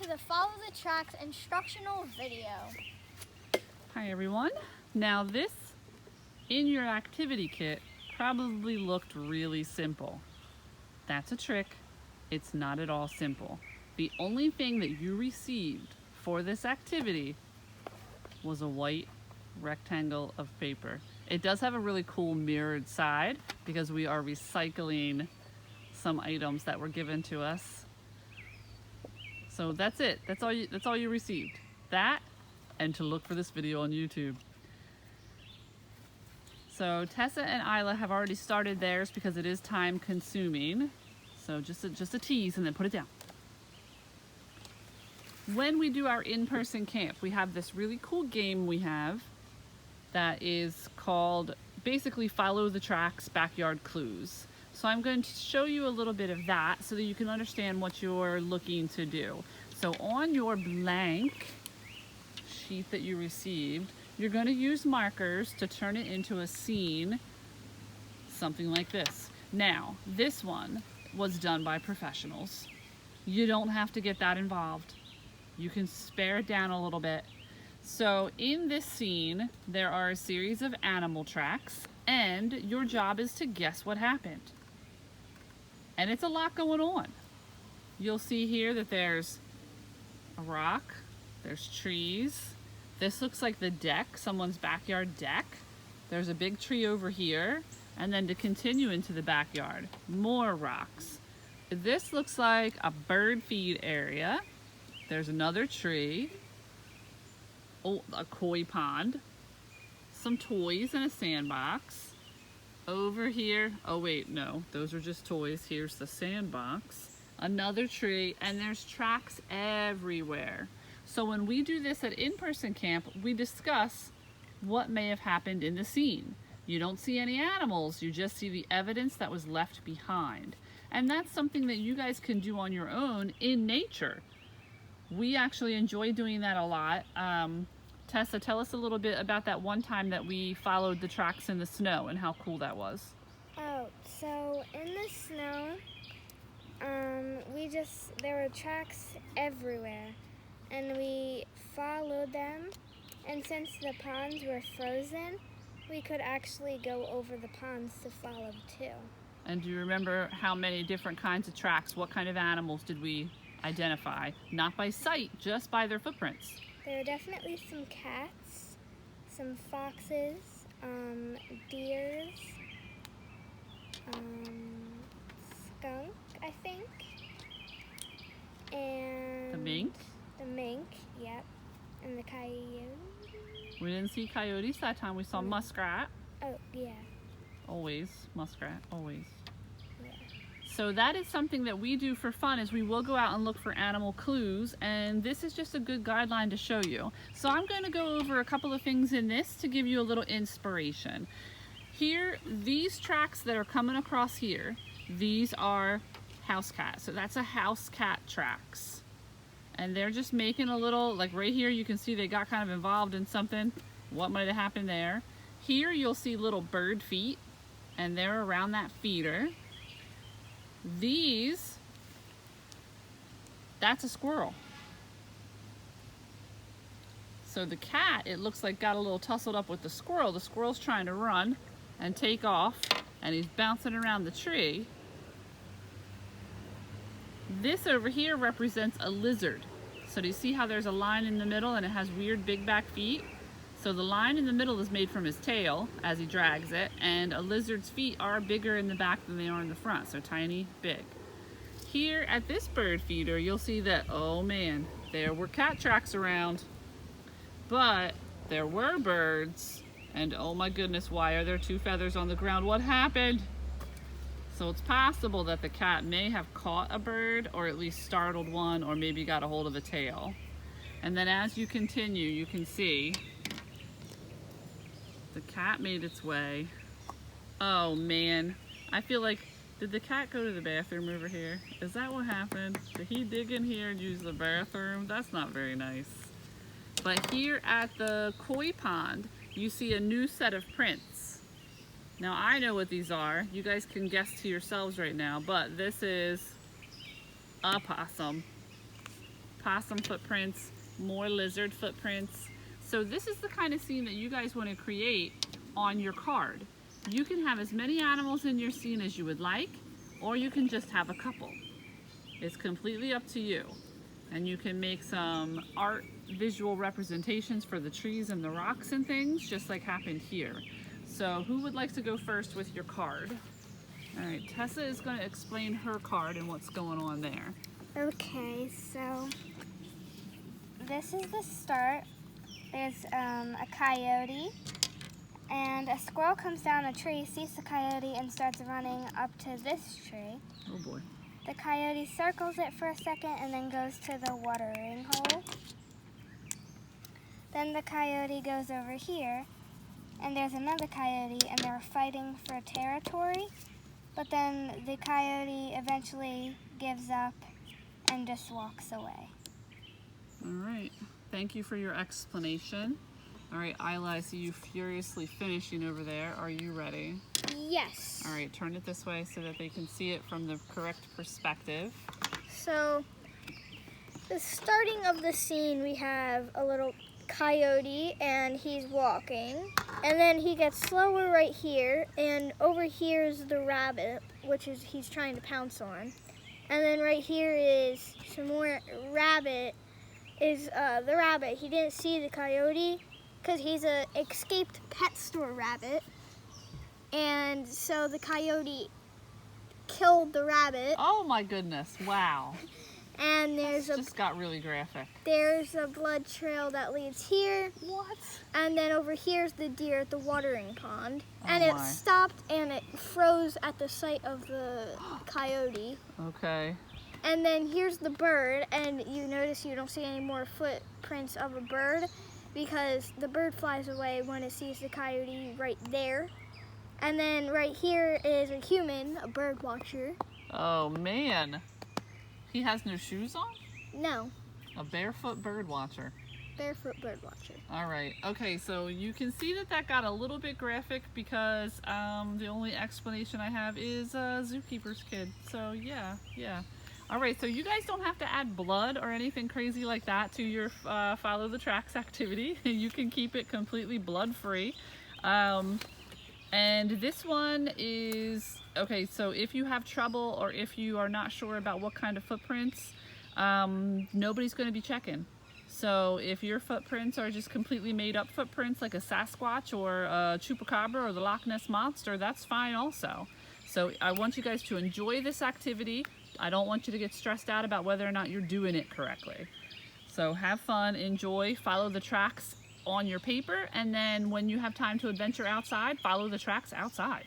to the Follow the Tracks instructional video. Hi everyone. Now this in your activity kit probably looked really simple. That's a trick. It's not at all simple. The only thing that you received for this activity was a white rectangle of paper. It does have a really cool mirrored side because we are recycling some items that were given to us. So that's it. That's all you received. That and to look for this video on YouTube. So Tessa and Isla have already started theirs because it is time consuming. So just a tease and then put it down. When we do our in-person camp, we have this really cool game we have that is called basically Follow the Tracks Backyard Clues. So I'm going to show you a little bit of that so that you can understand what you're looking to do. So on your blank sheet that you received, you're going to use markers to turn it into a scene, something like this. Now, this one was done by professionals. You don't have to get that involved. You can spare it down a little bit. So in this scene, there are a series of animal tracks, and your job is to guess what happened. And it's a lot going on. You'll see here that there's a rock, there's trees. This looks like the deck, someone's backyard deck. There's a big tree over here, and then to continue into the backyard, more rocks. This looks like a bird feed area. There's another tree. Oh, a koi pond. Some toys and a sandbox. Over here, oh wait, no, those are just toys. Here's the sandbox. Another tree, and there's tracks everywhere. So when we do this at in-person camp, we discuss what may have happened in the scene. You don't see any animals, you just see the evidence that was left behind. And that's something that you guys can do on your own in nature. We actually enjoy doing that a lot. Tessa, tell us a little bit about that one time that we followed the tracks in the snow and how cool that was. Oh, so in the snow, there were tracks everywhere, and we followed them, and since the ponds were frozen, we could actually go over the ponds to follow too. And do you remember how many different kinds of tracks, what kind of animals did we identify? Not by sight, just by their footprints. There were definitely some cats, some foxes, deers, skunk, I think, and The mink. The mink, yep, and the coyote. We didn't see coyotes that time, we saw muskrat. Oh, yeah. Always, muskrat, always. Yeah. So that is something that we do for fun, is we will go out and look for animal clues, and this is just a good guideline to show you. So I'm going to go over a couple of things in this to give you a little inspiration. Here, these tracks that are coming across here, these are house cats. So that's a house cat tracks. And they're just making a little, like right here you can see they got kind of involved in something. What might have happened there? Here you'll see little bird feet, and they're around that feeder. These, that's a squirrel. So the cat, it looks like, got a little tussled up with the squirrel. The squirrel's trying to run and take off, and he's bouncing around the tree. This over here represents a lizard. So do you see how there's a line in the middle and it has weird big back feet? So the line in the middle is made from his tail as he drags it, and a lizard's feet are bigger in the back than they are in the front, so tiny, big. Here at this bird feeder, you'll see that, oh man, there were cat tracks around, but there were birds, and oh my goodness, why are there two feathers on the ground? What happened? So it's possible that the cat may have caught a bird, or at least startled one, or maybe got a hold of a tail. And then as you continue, you can see the cat made its way. Oh man, I feel like, did the cat go to the bathroom over here? Is that what happened? Did he dig in here and use the bathroom? That's not very nice. But here at the koi pond, you see a new set of prints. Now I know what these are. You guys can guess to yourselves right now, but this is a possum. possum footprints, more lizard footprints. So this is the kind of scene that you guys want to create on your card. You can have as many animals in your scene as you would like, or you can just have a couple. It's completely up to you. And you can make some art visual representations for the trees and the rocks and things, just like happened here. So who would like to go first with your card? All right, Tessa is going to explain her card and what's going on there. Okay, so this is the start. There's a coyote, and a squirrel comes down a tree, sees the coyote, and starts running up to this tree. Oh boy. The coyote circles it for a second and then goes to the watering hole. Then the coyote goes over here, and there's another coyote, and they're fighting for territory. But then the coyote eventually gives up and just walks away. All right, thank you for your explanation. All right, Isla, I see you furiously finishing over there. Are you ready? Yes. All right, turn it this way so that they can see it from the correct perspective. So, the starting of the scene, we have a little coyote, and he's walking. And then he gets slower right here, and over here is the rabbit, which is he's trying to pounce on. And then right here is some more rabbit, is the rabbit. He didn't see the coyote because he's a escaped pet store rabbit. And so the coyote killed the rabbit. Oh my goodness, wow. And there's This just got really graphic. there's a blood trail that leads here. What? And then over here's the deer at the watering pond. Oh And it my. stopped and it froze at the sight of the coyote. Okay. And then here's the bird, and you notice you don't see any more footprints of a bird because the bird flies away when it sees the coyote right there. And then right here is a human, a bird watcher. Oh man. He has no shoes on? No, A barefoot bird watcher. barefoot bird watcher. All right. Okay, so you can see that that got a little bit graphic because the only explanation I have is Zookeeper's Kid. So yeah. All right, so you guys don't have to add blood or anything crazy like that to your follow the tracks activity. You can keep it completely blood free. And this one is, okay, so if you have trouble or if you are not sure about what kind of footprints, nobody's going to be checking. So if your footprints are just completely made up footprints like a Sasquatch or a Chupacabra or the Loch Ness Monster, that's fine also. So I want you guys to enjoy this activity. I don't want you to get stressed out about whether or not you're doing it correctly. So have fun, enjoy, follow the tracks on your paper, and then when you have time to adventure outside, follow the tracks outside.